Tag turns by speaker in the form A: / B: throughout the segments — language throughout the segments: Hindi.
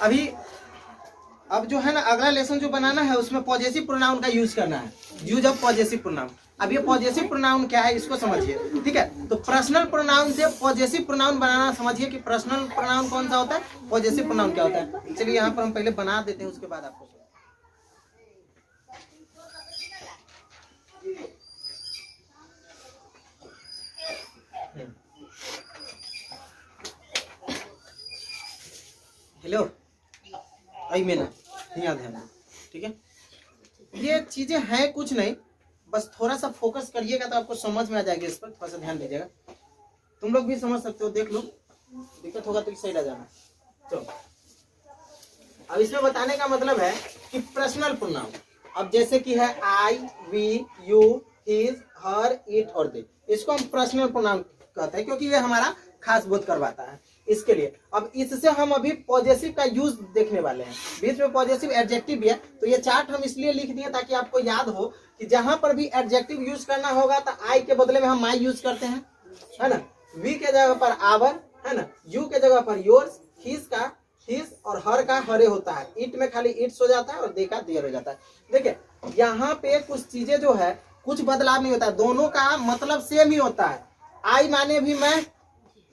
A: अभी अब जो है ना अगला लेसन जो बनाना है उसमें पॉजेसिव प्रोनाउन का यूज करना है, यूज ऑफ पॉजेसिव प्रोनाउन। अब ये पॉजेसिव प्रोनाउन क्या है इसको समझिए, ठीक है। तो पर्सनल प्रोनाउन से पॉजेसिव प्रोनाउन बनाना समझिए कि पर्सनल प्रोनाउन कौन सा होता है, पॉजेसिव प्रोनाउन क्या होता है। चलिए यहाँ पर हम पहले बना देते हैं, उसके बाद आपको हेलो आई में ना यहाँ ध्यान, ठीक है। ये चीजें हैं कुछ नहीं, बस थोड़ा सा फोकस करिएगा तो आपको समझ में आ जाएगी, इस पर थोड़ा सा ध्यान दीजिएगा। तुम लोग भी समझ सकते हो, देख लो, दिक्कत होगा तो सही आ जाना। चलो अब इसमें बताने का मतलब है कि पर्सनल प्रोनाउन, अब जैसे कि है I, we, you, his, her, it और दे, इसको हम पर्सनल प्रोनाउन कहते हैं क्योंकि ये हमारा खास बोध करवाता है इसके लिए। अब इससे हम अभी पॉजेसिव का यूज देखने वाले हैं, बीच में पॉजेसिव एडजेक्टिव भी है। तो ये चार्ट हम इसलिए लिख दिए ताकि आपको याद हो कि जहां पर भी एडजेक्टिव यूज करना होगा तो आई के बदले में हम माई यूज करते हैं, है ना। वी के जगह पर आवर, है ना। यू के जगह पर योर्स, हिज का हिज और हर का हरे होता है। इट में खाली इट्स हो जाता है और दे का देयर हो जाता है। देखिए यहाँ पे कुछ चीजें जो है कुछ बदलाव नहीं होता है, दोनों का मतलब सेम ही होता है। आई माने भी मैं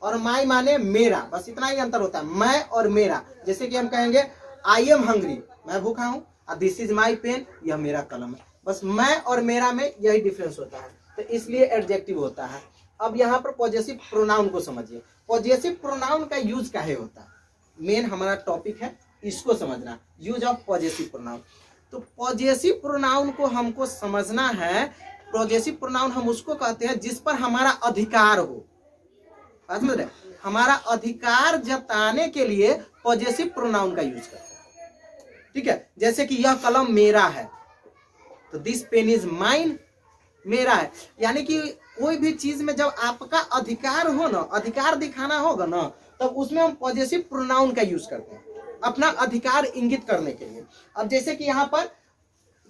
A: और माई माने मेरा, बस इतना ही अंतर होता है, मैं और मेरा। जैसे कि हम कहेंगे आई एम हंग्री, मैं भूखा हूँ, और दिस इज माई पेन, यह मेरा कलम है। बस मैं और मेरा में यही डिफरेंस होता है, तो इसलिए एडजेक्टिव होता है। अब यहाँ पर पॉजेसिव प्रोनाउन को समझिए, पॉजेसिव प्रोनाउन का यूज काहे होता है, मेन हमारा टॉपिक है, इसको समझना, यूज ऑफ पॉजेसिव प्रोनाउन। तो पॉजेसिव प्रोनाउन को हमको समझना है। पॉजेसिव प्रोनाउन हम उसको कहते हैं जिस पर हमारा अधिकार हो, समझ रहे, हमारा अधिकार जताने के लिए पॉजेसिव प्रोनाउन का यूज करते हैं, ठीक है। जैसे कि यह कलम मेरा है, तो दिस पेन इज माइन, मेरा है। यानी कि कोई भी चीज में जब आपका अधिकार हो ना, अधिकार दिखाना होगा ना, तब उसमें हम पॉजेसिव प्रोनाउन का यूज करते हैं अपना अधिकार इंगित करने के लिए। अब जैसे कि यहाँ पर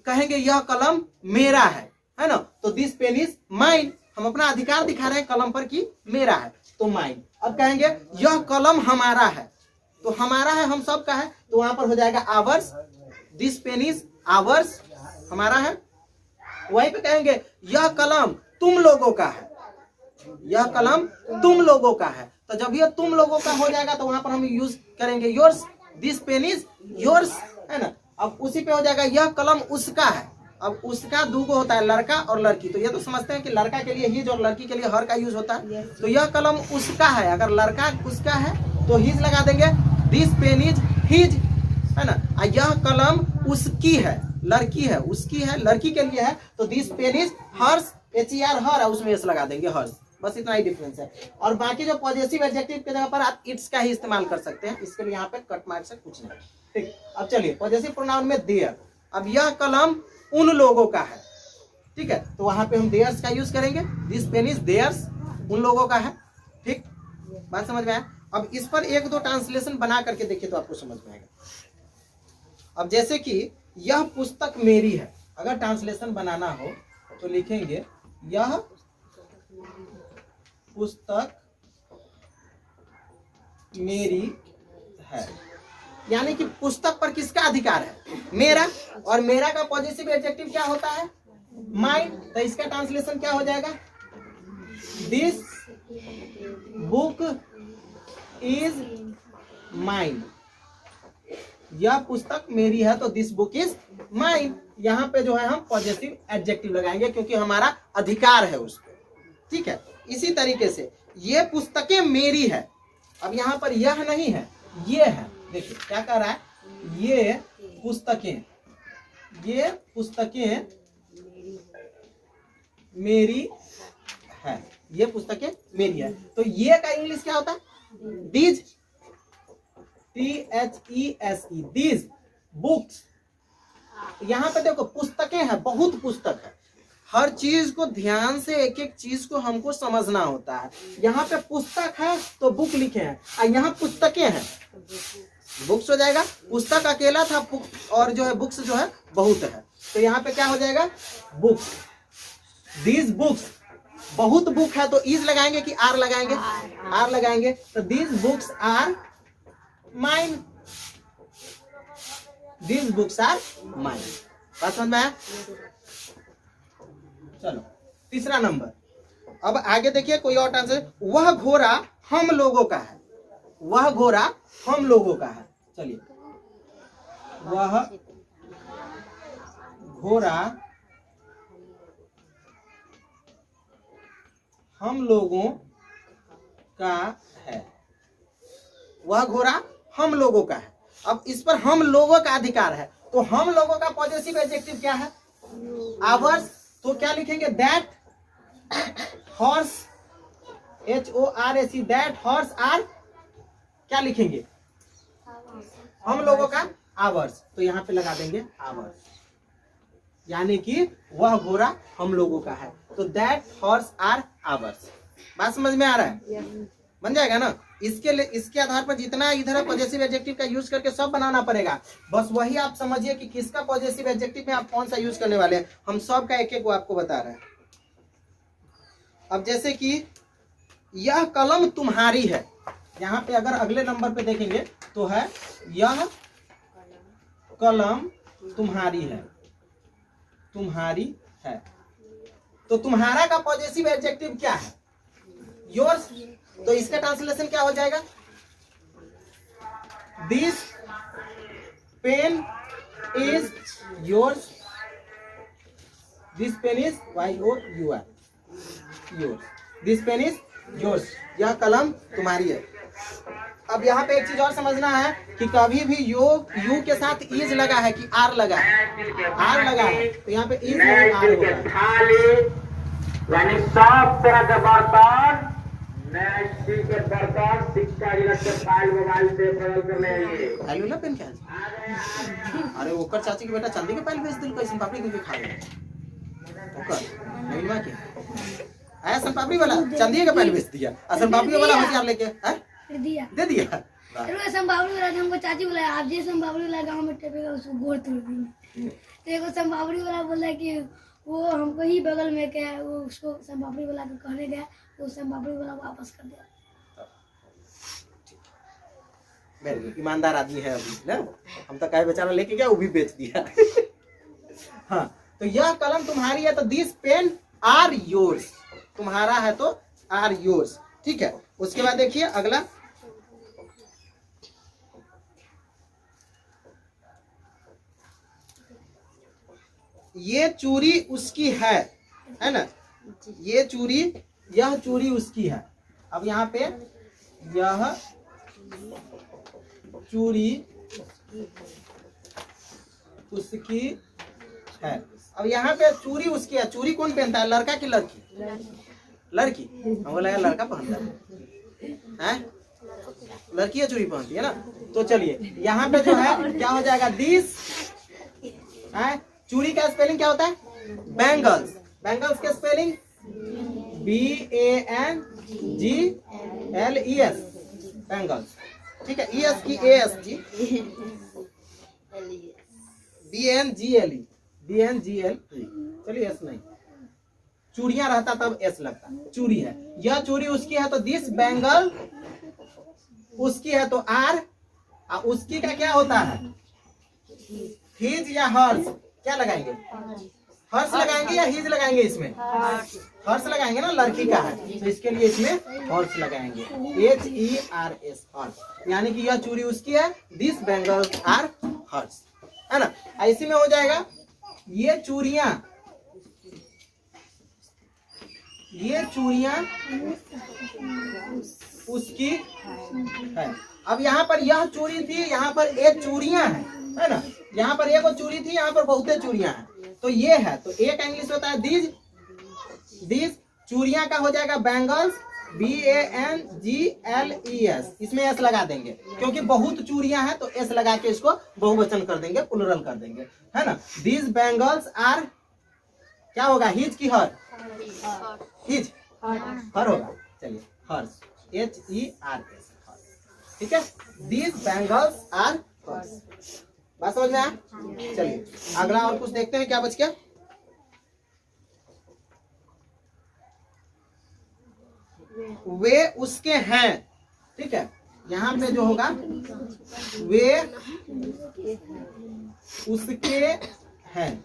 A: कहेंगे यह कलम मेरा है ना, तो दिस पेन इज माइन, हम अपना अधिकार दिखा रहे हैं कलम पर कि मेरा है, तो माइन। अब कहेंगे यह कलम हमारा है, तो हमारा है हम सब का है, तो वहां पर हो जाएगा ours, this pen is ours, हमारा है। वहीं पे कहेंगे यह कलम तुम लोगों का है, यह कलम तुम लोगों का है, तो जब यह तुम लोगों का हो जाएगा तो वहां पर हम यूज करेंगे yours, this pen is yours, है ना। अब उसी पे हो जाएगा यह कलम उसका है। अब उसका दूगो होता है, लड़का और लड़की, तो ये तो समझते हैं कि लड़का के लिए हिज और लड़की के लिए हर का यूज होता है। तो यह कलम उसका है, अगर लड़का उसका है तो हिज लगा देंगे, दिस पेन इज हिज, है ना। यह कलम उसकी है, लड़की है, उसकी है, लड़की के लिए है, तो this pen is hers, HER her है, उसमें एस लगा देंगे, हर्स, बस इतना ही डिफरेंस है। और बाकी जो पॉजिटिव एडजेक्टिव के जगह पर आप इट्स का ही इस्तेमाल कर सकते हैं, इसके लिए यहाँ पे कट मार्क से कुछ नहीं, ठीक। अब चलिए पॉजिटिव प्रोनाउन में देयर, अब यह कलम उन लोगों का है, ठीक है, तो वहां पे हम देयर्स का यूज करेंगे, दिस पेन इज देयर्स, उन लोगों का है, ठीक, बात समझ में आया। अब इस पर एक दो ट्रांसलेशन बना करके देखिए तो आपको समझ में आएगा। अब जैसे कि यह पुस्तक मेरी है, अगर ट्रांसलेशन बनाना हो तो लिखेंगे यह पुस्तक मेरी है, यानी कि पुस्तक पर किसका अधिकार है, मेरा, और मेरा का पॉजिटिव एडजेक्टिव क्या होता है, माइन, तो इसका ट्रांसलेशन क्या हो जाएगा, दिस बुक इज माइन, यह पुस्तक मेरी है तो दिस बुक इज माइन। यहाँ पे जो है हम पॉजिटिव एडजेक्टिव लगाएंगे क्योंकि हमारा अधिकार है उस पर, ठीक है। इसी तरीके से ये पुस्तकें मेरी है, अब यहाँ पर यह नहीं है, ये है, देखिए क्या कर रहा है, ये पुस्तकें मेरी है, ये पुस्तकें मेरी है, तो ये का इंग्लिश क्या होता है, दीज, THESE, दीज बुक्स। यहाँ पे देखो पुस्तकें हैं, बहुत पुस्तक है, हर चीज को ध्यान से एक एक चीज को हमको समझना होता है। यहाँ पे पुस्तक है तो बुक लिखे हैं, और यहाँ पुस्तकें हैं, बुक्स हो जाएगा, पुस्तक अकेला था और जो है बुक्स जो है बहुत है, तो यहाँ पे क्या हो जाएगा, बुक्स, दीज बुक्स, बहुत बुक है तो इज लगाएंगे कि आर लगाएंगे, आर लगाएंगे, तो these books are mine, These books are mine. बात समझ में आया? चलो तीसरा नंबर। अब आगे देखिए कोई और आंसर। वह घोड़ा हम लोगों का है। वह घोड़ा हम लोगों का है। चलिए, वह घोड़ा हम लोगों का है। वह घोड़ा हम लोगों का है। अब इस पर हम लोगों का अधिकार है, तो हम लोगों का पॉजिटिव एडजेक्टिव क्या है? आवर्स। तो क्या लिखेंगे? That horse, HORSE, that horse are, क्या लिखेंगे? हम लोगों का आवर्स। तो यहाँ पे लगा देंगे आवर्स, यानी कि वह घोड़ा हम लोगों का है। तो दैट हॉर्स आर आवर्स। बात समझ में आ रहा है? बन जाएगा ना? इसके आधार पर जितना इधर पॉजिटिव एडजेक्टिव का यूज करके सब बनाना पड़ेगा। बस वही आप समझिए कि किसका पॉजिटिव एडजेक्टिव में आप कौन सा यूज करने वाले हैं। हम सब का एक एक वो आपको बता रहे हैं। अब जैसे कि यह कलम तुम्हारी है, यहाँ पे अगर अगले नंबर पे देखेंगे तो है यह कलम तुम्हारी है। तुम्हारी है, तो तुम्हारा का पॉजिटिव एडजेक्टिव क्या है? योर्स। तो इसका ट्रांसलेशन क्या हो जाएगा? This pen is yours. This pen is YOUR, yours. This pen is yours. यह कलम तुम्हारी है। अब यहाँ पे एक चीज और समझना है कि कभी भी यू के साथ इज लगा है कि आर लगा है? आर लगा है, तो यहाँ पे इज नहीं आर होगा।
B: यानी सब तरह के बर्तन, स्टील के बर्तन, सिक्का के फाइल मोबाइल से बदल कर ले आइए।
A: फाइल वाला पेन क्या है? अरे ओकर चाची के बेटा चांदी के फाइल भेज दिल, कैसे पापड़ी के खा गए ओकर नहीं मां के आया। सन पापड़ी वाला चांदी का फाइल भेज दिया, असन पापड़ी वाला होशियार लेके दे दिया।
C: संभावड़ी वाला हमको चाची बोला, आप जी संभावड़ी वाला गांव में टेपेगा उसको गोड़ तोड़ देंगे। तो एक संभावड़ी वाला बोला कि वो हमको ही बगल में क्या है, वो उसको संभावड़ी वाला को कहने गया, तो संभावड़ी वाला वापस कर दिया।
A: ईमानदार आदमी है अभी ना। हम तो कहे बेचारा लेके गया, वो भी बेच दिया। हाँ, तो यह कलम तुम्हारी है, तो दिस पेन आर योर्स। तुम्हारा है तो आर योर्स। ठीक है। उसके बाद देखिए अगला, ये चूड़ी उसकी है ना? ये चूड़ी, यह चूड़ी उसकी है। अब यहाँ पे यह चूड़ी उसकी है। अब यहाँ पे चूड़ी उसकी है, चूड़ी कौन पहनता है? लड़का की लड़की? लड़की। हमको लगा लड़का पहनता है, लड़की चूड़ी पहनती है ना। तो चलिए यहाँ पे जो है क्या हो जाएगा? दिस है। चूड़ी का स्पेलिंग क्या होता है? बैंगल्स। बैंगल्स के स्पेलिंग BANGLES, बैंगल्स। ठीक है। ES की ASG, BNGLE, चलिए एस नहीं, चूड़ियां रहता तब एस लगता। चूड़ी है, यह चूड़ी उसकी है तो दिस बैंगल उसकी है तो आर। उसकी का क्या होता है? हिज या हर्स? क्या लगाएंगे? हर्ष लगाएंगे या हिज लगाएंगे? इसमें हर्ष लगाएंगे ना, लड़की का है तो इसके लिए इसमें हर्ष लगाएंगे, HERS, हर्ष। यानी कि यह चूड़ी उसकी है, दिस बैंगल्स आर हर्ष, है ना। ऐसे में हो जाएगा ये चूड़ियां उसकी है। अब यहाँ पर यह चूड़ी थी, यहाँ पर एक चूड़ियां है ना। यहाँ पर एक चूड़ी थी, यहाँ पर बहुते चूड़ियां हैं, तो ये है। तो एक इंग्लिश होता है दिस चूड़ियां का हो जाएगा बैंगल्स, BANGLES। इसमें एस लगा देंगे क्योंकि बहुत चूड़ियां हैं, तो एस लगा के इसको बहुवचन कर देंगे, प्लुरल कर देंगे, है ना। दिस बैंगल्स आर, क्या होगा? हिज की हर? हिज, हर होगा। चलिए हर्ष, HERS, ठीक है। दिस बैंगल्स आर हर्ष। बात समझ में आया? चलिए अगला और कुछ देखते हैं क्या बच गया। वे उसके हैं। ठीक है। यहाँ पे जो होगा वे उसके हैं।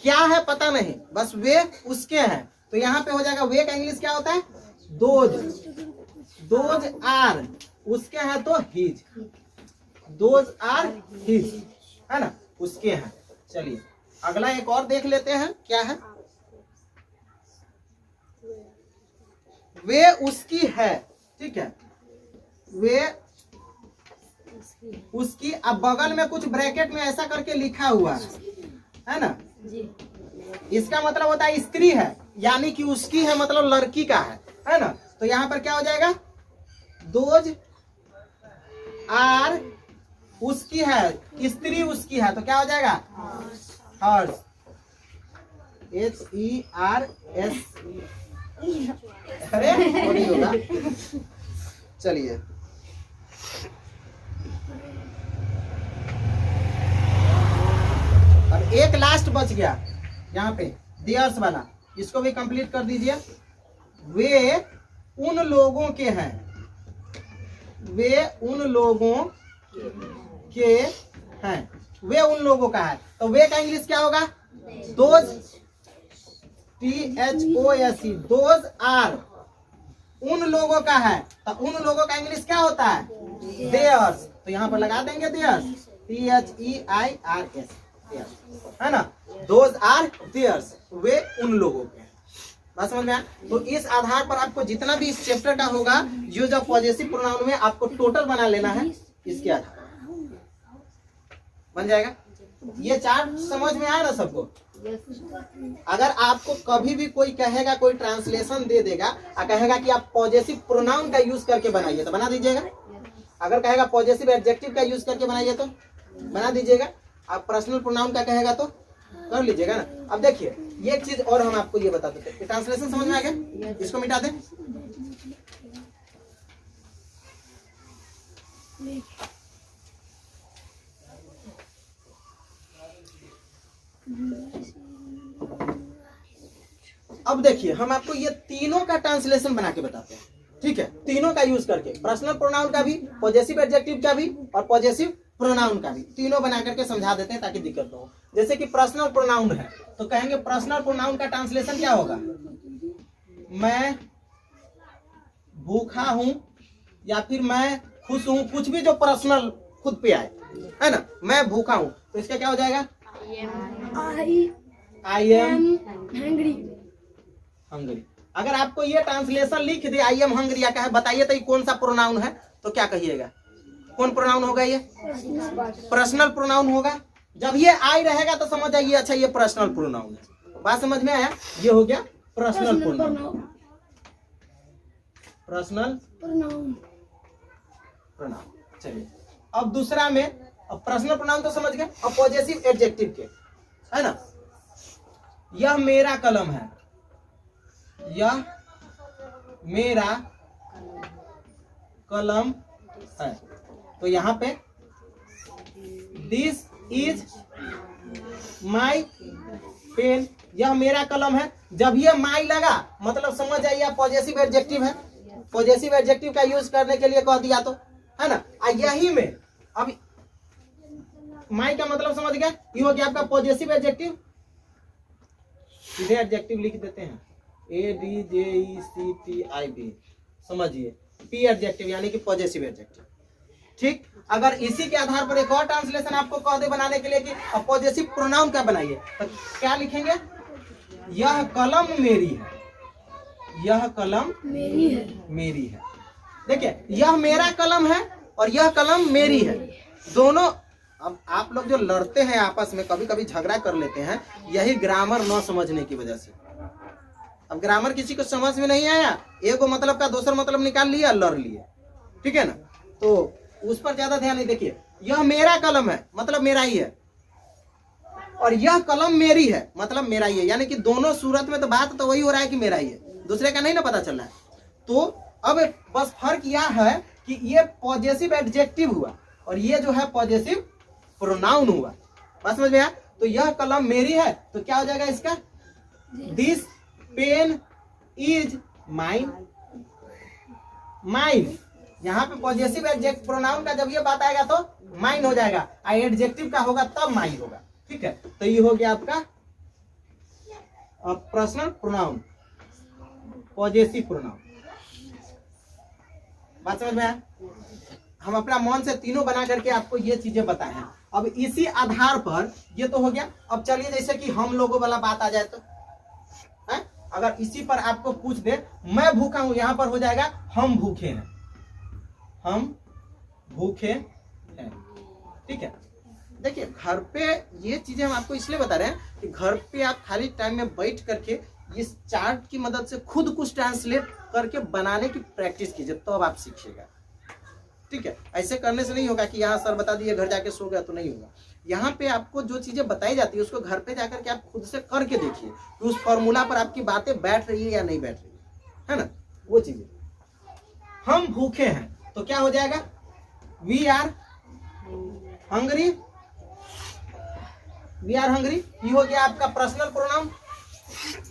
A: क्या है पता नहीं, बस वे उसके हैं। तो यहाँ पे हो जाएगा वे का इंग्लिश क्या होता है? दोज। दोज आर उसके हैं तो हिज। दोज आर हिज, है ना, उसके हैं। चलिए अगला एक और देख लेते हैं क्या है। वे उसकी है, ठीक है, वे उसकी। अब बगल में कुछ ब्रैकेट में ऐसा करके लिखा हुआ है ना, इसका मतलब होता है स्त्री है, यानी कि उसकी है मतलब लड़की का है ना। तो यहाँ पर क्या हो जाएगा? दोज आर उसकी है, स्त्री उसकी है, तो क्या हो जाएगा? हर्ष। HERS। अरे वो नहीं होगा। चलिए अब एक लास्ट बच गया यहाँ पे, देयर्स वाला, इसको भी कंप्लीट कर दीजिए। वे उन लोगों के हैं, वे उन लोगों के हैं, वे उन लोगों का है। तो वे का इंग्लिश क्या होगा? दोज। THOSE, दोज आर उन लोगों का है। तो उन लोगों का इंग्लिश क्या होता है? देयर्स। तो यहाँ पर लगा देंगे देयर्स, THEIRS, है ना। दोज आर देयर्स, वे उन लोगों के। बात समझ में आया? तो इस आधार पर आपको जितना भी इस चैप्टर का होगा यूज ऑफ पॉजेसिव प्रोनाउन में आपको टोटल बना लेना है, इसके आधार बन जाएगा। ये चार्ट समझ में आया ना सबको? अगर आपको कभी भी कोई कहेगा, कोई ट्रांसलेशन दे देगा और कहेगा कि आप पॉजेसिव प्रोनाउन का यूज करके बनाइए, तो बना दीजिएगा। अगर कहेगा पॉजेसिव एडजेक्टिव का यूज करके बनाइए तो बना दीजिएगा। आप पर्सनल प्रोनाउन का कहेगा तो कर लीजिएगा ना। अब देखिए ये एक चीज और हम आपको ये बता देते हैं, ट्रांसलेशन समझ में आ गया? इसको मिटा दें। अब देखिए हम आपको ये तीनों का ट्रांसलेशन बना के बताते हैं, ठीक है, तीनों का यूज करके, पर्सनल प्रोनाउन का भी, पॉजेसिव एडजेक्टिव का भी और पॉजेसिव प्रोनाउन का भी, तीनों बना करके समझा देते हैं ताकि दिक्कत न हो। जैसे कि पर्सनल प्रोनाउन है तो कहेंगे पर्सनल प्रोनाउन का ट्रांसलेशन क्या होगा? मैं भूखा हूं या फिर मैं खुश हूं, कुछ भी जो पर्सनल खुद पे आए, है ना। मैं भूखा हूं तो इसका क्या हो जाएगा? I am hungry। अगर आपको ये ट्रांसलेशन लिख दे I am hungry या कहे बताइए तो ये कौन सा प्रोनाउन है, तो क्या कहिएगा? कौन प्रोनाउन होगा? ये पर्सनल प्रोनाउन होगा। जब ये आई रहेगा तो समझ आइए अच्छा ये पर्सनल प्रोनाउन है। बात समझ में आया? ये हो गया पर्सनल प्रोनाउन। Personal pronoun. चलिए अब दूसरा में, अब पर्सनल प्रोनाउन तो समझ गए। अब पॉजेसिव एडजेक्टिव के, है ना। यह मेरा कलम है, यह मेरा कलम है। तो यहाँ पे दिस इज माई पेन, यह मेरा कलम है। जब ये माई लगा मतलब समझ आइए पॉजेसिव एडजेक्टिव है। पॉजेसिव एडजेक्टिव का यूज करने के लिए कह दिया तो, है ना। यही में अब माई का मतलब समझ गया, ये हो गया आपका पॉजेसिव एडजेक्टिव। सीधे एडजेक्टिव लिख देते हैं, ADJECTIV, समझिए P एडजेक्टिव यानी कि पॉजेसिव एडजेक्टिव, ठीक। अगर इसी के आधार पर एक और ट्रांसलेशन आपको कह दे बनाने के लिए कि पॉजेसिव प्रोनाउन का बनाइए, तो क्या लिखेंगे? यह कलम मेरी है, यह कलम मेरी है। देखिए यह मेरा कलम है और यह कलम मेरी है, दोनों। अब आप लोग जो लड़ते हैं आपस में, कभी कभी झगड़ा कर लेते हैं, यही ग्रामर न समझने की वजह से। अब ग्रामर किसी को समझ में नहीं आया, एक मतलब का दूसरा मतलब निकाल लिया, लड़ लिए, ठीक है ना। तो उस पर ज्यादा ध्यान नहीं। देखिए यह मेरा कलम है मतलब मेरा ही है, और यह कलम मेरी है मतलब मेरा ही है, यानी कि दोनों सूरत में तो बात तो वही हो रहा है कि मेरा ही है, दूसरे का नहीं ना पता चल रहा है। तो अब बस फर्क यह है कि ये पॉजेसिव एडजेक्टिव हुआ और ये जो है पॉजेसिव प्रोनाउन हुआ। बात समझ में आया? तो यह कलम मेरी है तो क्या हो जाएगा इसका? This pen is mine. Mine यहाँ पे पॉजिटिव एडजेक्टिव प्रोनाउन का जब ये बात आएगा तो माइन हो जाएगा, और एडजेक्टिव का होगा तब माइन होगा। ठीक है, तो ये हो गया आपका पर्सनल प्रोनाउन, पॉजिटिव प्रोनाउन। बात समझ में आया? हम अपना मन से तीनों बना करके आपको ये चीजें बताए हैं। अब इसी आधार पर ये तो हो गया। अब चलिए जैसे कि हम लोगों वाला बात आ जाए तो है? अगर इसी पर आपको पूछ दे मैं भूखा हूं, यहां पर हो जाएगा हम भूखे हैं, हम भूखे हैं। ठीक है, देखिए घर पे ये चीजें हम आपको इसलिए बता रहे हैं कि घर पे आप खाली टाइम में बैठ करके इस चार्ट की मदद से खुद कुछ ट्रांसलेट करके बनाने की प्रैक्टिस कीजिए, तो अब आप सीखिएगा। ठीक है, ऐसे करने से नहीं होगा कि यहाँ सर बता दिए घर जाके सो गया, तो नहीं होगा। यहाँ पे आपको जो चीजें बताई जाती है उसको घर पे जाकर के आप खुद से करके देखिए कि उस फॉर्मूला पर आपकी बातें बैठ रही है या नहीं बैठ रही है ना, वो चीजें। हम भूखे हैं तो क्या हो जाएगा, we are hungry, we are hungry. ये हो गया आपका पर्सनल प्रोनाउन,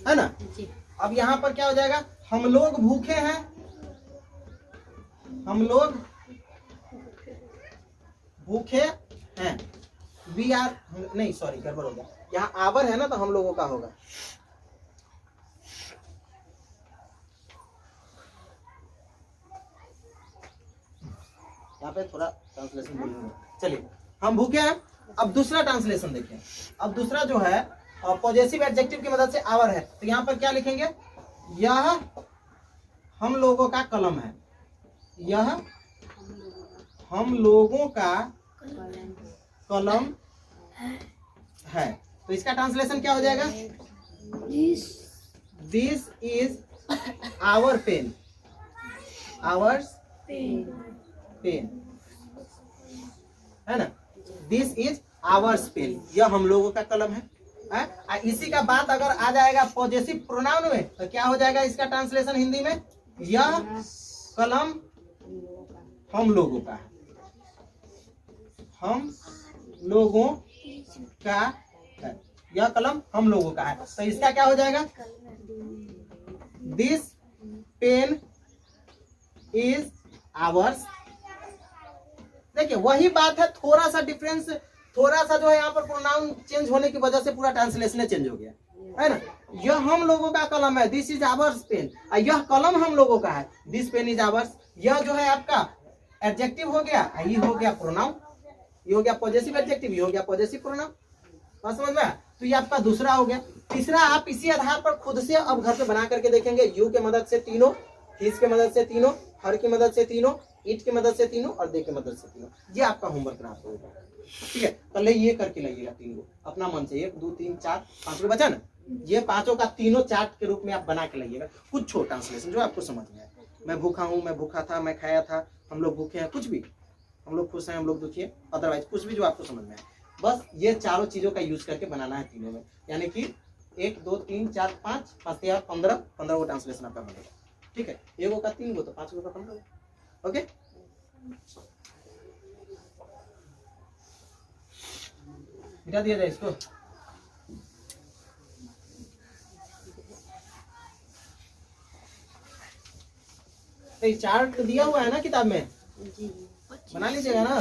A: है ना। अब यहाँ पर क्या हो जाएगा, हम लोग भूखे हैं, हम लोग भूखे हैं, वी आर, नहीं सॉरी गड़बड़ हो गया, यहाँ आवर है ना तो हम लोगों का होगा। यहाँ पे थोड़ा ट्रांसलेशन बोलूंगा। चलिए, हम भूखे हैं। अब दूसरा ट्रांसलेशन देखिए। अब दूसरा जो है पॉजिटिव एडजेक्टिव की मदद से आवर है, तो यहाँ पर क्या लिखेंगे, यह हम लोगों का कलम है, यह हम लोगों का कलम है। तो इसका ट्रांसलेशन क्या हो जाएगा, this is our pen, ours pen, है ना। दिस इज आवर्स पेन, यह हम लोगों का कलम है। इसी का बात अगर आ जाएगा पॉजिटिव प्रोनाउन में तो क्या हो जाएगा इसका ट्रांसलेशन हिंदी में, यह कलम हम लोगों का है, हम लोगों का है, यह कलम हम लोगों का है। तो इसका क्या हो जाएगा, दिस पेन इज आवर्स। देखिए वही बात है, थोड़ा सा डिफरेंस, थोड़ा सा जो है यहाँ पर प्रोनाउन चेंज होने की वजह से पूरा ट्रांसलेशन चेंज हो गया, है ना। यह हम लोगों का कलम है, दिस इज आवर्स पेन, यह कलम हम लोगों का है, दिस पेन इज आवर्स। यह जो है आपका एडजेक्टिव हो गया, ये हो गया प्रोनाउन, ये हो गया पॉजिटिव एडजेक्टिव, ये हो गया पॉजिटिव प्रोनाउन। बात समझ में? तो ये आपका दूसरा हो गया। तीसरा आप इसी आधार पर खुद से अब घर पे बना करके देखेंगे, यू के मदद से तीनों, हिज के मदद से तीनों, हर की मदद से तीनों, इट की मदद से तीनों और दे की मदद से तीनों। ये आपका होमवर्क रहा होगा। ठीक है, पहले ये करके लाइएगा तीनों अपना मन से, 1 2 3 4 5 बचा ना, ये पांचों का तीनों चार्ट के रूप में आप बना के लाइएगा। कुछ छोटा ट्रांसलेशन जो आपको समझ में आए, मैं भूखा हूँ, मैं भूखा था, मैं खाया था, हम लोग भूखे हैं, कुछ भी, हम लोग खुश हैं, हम लोग दुखी हैं, अदरवाइज कुछ भी जो आपको समझ में आए, बस ये चारों चीजों का यूज करके बनाना है तीनों में। यानी कि 1 2 3 4 5 5 या 15 वो ट्रांसलेशन आपका बनेगा। ठीक है, 1 का 3 तो 5 का 15। ओके, मिटा दिया जाए इसको। तो चार्ट दिया हुआ है ना किताब में, बना लीजिएगा ना।